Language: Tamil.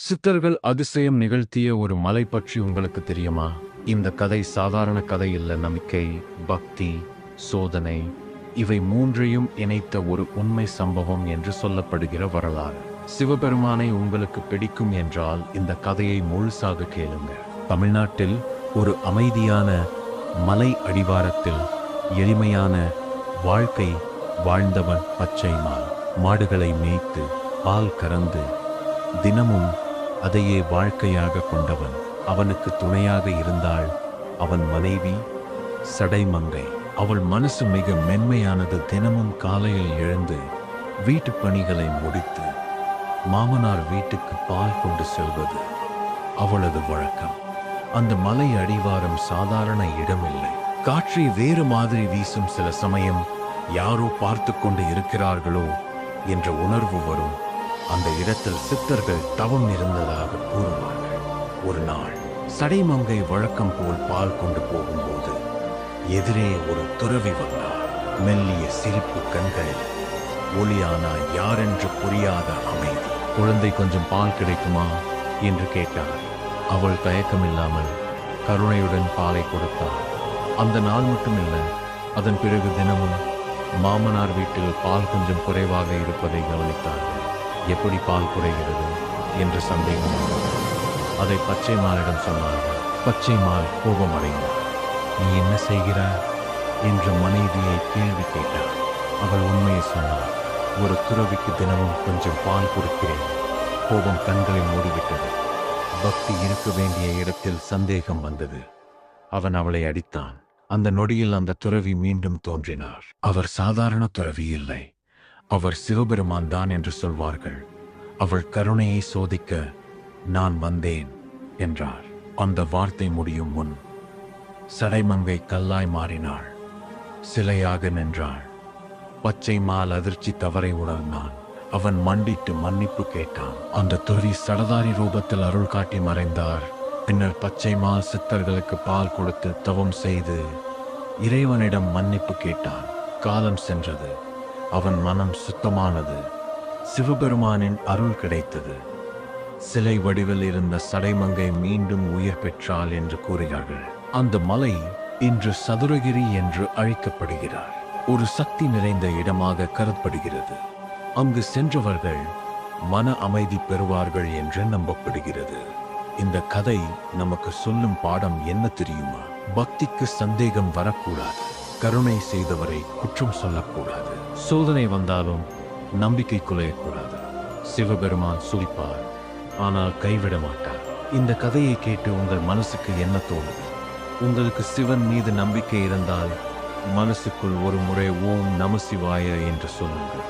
சித்தர்கள் அதிசயம் நிகழ்த்திய ஒரு மலை பற்றி உங்களுக்கு தெரியுமா? இந்த கதை சாதாரண கதை இல்ல. நம்பிக்கை, பக்தி, சோதனை இவை மூன்றையும் இணைத்த ஒரு உண்மை சம்பவம் என்று சொல்லப்படுகிற வரலாறு. சிவபெருமானை உங்களுக்கு பிடிக்கும் என்றால் இந்த கதையை முழுசாக கேளுங்க. தமிழ்நாட்டில் ஒரு அமைதியான மலை அடிவாரத்தில் எளிமையான வாழ்க்கை வாழ்ந்தவன் பச்சைமால். மாடுகளை மேய்த்து பால் கறந்து தினமும் அதையே வாழ்க்கையாக கொண்டவன். அவனுக்கு துணையாக இருந்தாள் அவன் மனைவி சடைமங்கை. அவள் மனசு மிக மென்மையானது. தினமும் காலையில் எழுந்து வீட்டு பணிகளை முடித்து மாமனார் வீட்டுக்கு பால் கொண்டு செல்வது அவளது வழக்கம். அந்த மலை அடிவாரம் சாதாரண இடமில்லை. காற்றை வேறு மாதிரி வீசும். சில சமயம் யாரோ பார்த்து கொண்டு இருக்கிறார்களோ என்ற உணர்வு வரும். அந்த இடத்தில் சித்தர்கள் தவம் இருந்ததாக கூறுவார்கள். ஒரு நாள் சடைமங்கை வழக்கம் போல் பால் கொண்டு போகும்போது எதிரே ஒரு துறவி வந்தார். மெல்லிய சிரிப்பு கண்களில் ஒளியானா யாரென்று புரியாத அமைதி. குழந்தை கொஞ்சம் பால் கிடைக்குமா என்று கேட்டார். அவள் தயக்கமில்லாமல் கருணையுடன் பாலை கொடுத்தாள். அந்த நாள் மட்டுமில்ல, அதன் பிறகு தினமும் மாமனார் வீட்டில் பால் கொஞ்சம் குறைவாக இருப்பதை கவனித்தார்கள். எப்படி பால் குறைகிறது என்று சந்தேகம் வந்தது. அதை பச்சைமாலிடம் சொன்னார்கள். பச்சைமால் கோபமடைந்தார். நீ என்ன செய்கிறாய் என்று மனைவியை கேள்வி கேட்டார். அவள் உண்மையை சொன்னார். ஒரு துறவிக்கு தினமும் கொஞ்சம் பால் கொடுக்கிறேன். கோபம் கண்களை மூடிவிட்டது. பக்தி இருக்க வேண்டிய இடத்தில் சந்தேகம் வந்தது. அவன் அவளை அடித்தான். அந்த நொடியில் அந்த துறவி மீண்டும் தோன்றினார். அவர் சாதாரண துறவி இல்லை, அவர் சிவபெருமான் தான் என்று சொல்வார்கள். அவள் கருணையை சோதிக்க நான் வந்தேன் என்றார். அந்த வார்த்தை முடியும் முன் சடைமங்கை கல்லாய் மாறினாள். சிலையாக நின்றாள். பச்சைமால் அதிர்ச்சி தவறை உணர்ந்தான். அவன் மண்டிட்டு மன்னிப்பு கேட்டான். அந்த துறவி சடதாரி ரூபத்தில் அருள் காட்டி மறைந்தார். பின்னர் பச்சைமால் சித்தர்களுக்கு பால் கொடுத்து தவம் செய்து இறைவனிடம் மன்னிப்பு கேட்டான். காலம் சென்றது. அவன் மனம் சுத்தமானது. சிவபெருமானின் அருள் கிடைத்தது. சிலை வடிவில் இருந்த சடைமங்கை மீண்டும் உயிர் பெற்றாள் என்று கூறுகிறார்கள். அந்த மலை இன்று சதுரகிரி என்று அழைக்கப்படுகிறார். ஒரு சக்தி நிறைந்த இடமாக கருதப்படுகிறது. அங்கு சென்றவர்கள் மன அமைதி பெறுவார்கள் என்று நம்பப்படுகிறது. இந்த கதை நமக்கு சொல்லும் பாடம் என்ன தெரியுமா? பக்திக்கு சந்தேகம் வரக்கூடாது. கருணை செய்தவரை குற்றம் சொல்லக்கூடாது. சோதனை வந்தாலும் நம்பிக்கை குலையக்கூடாது. சிவபெருமான் சுழிப்பார், ஆனால் கைவிட மாட்டார். இந்த கதையை கேட்டு உங்கள் மனசுக்கு என்ன தோணுது? உங்களுக்கு சிவன் மீது நம்பிக்கை இருந்தால் மனசுக்குள் ஒரு முறை ஓம் நம சிவாய என்று சொல்லுங்கள்.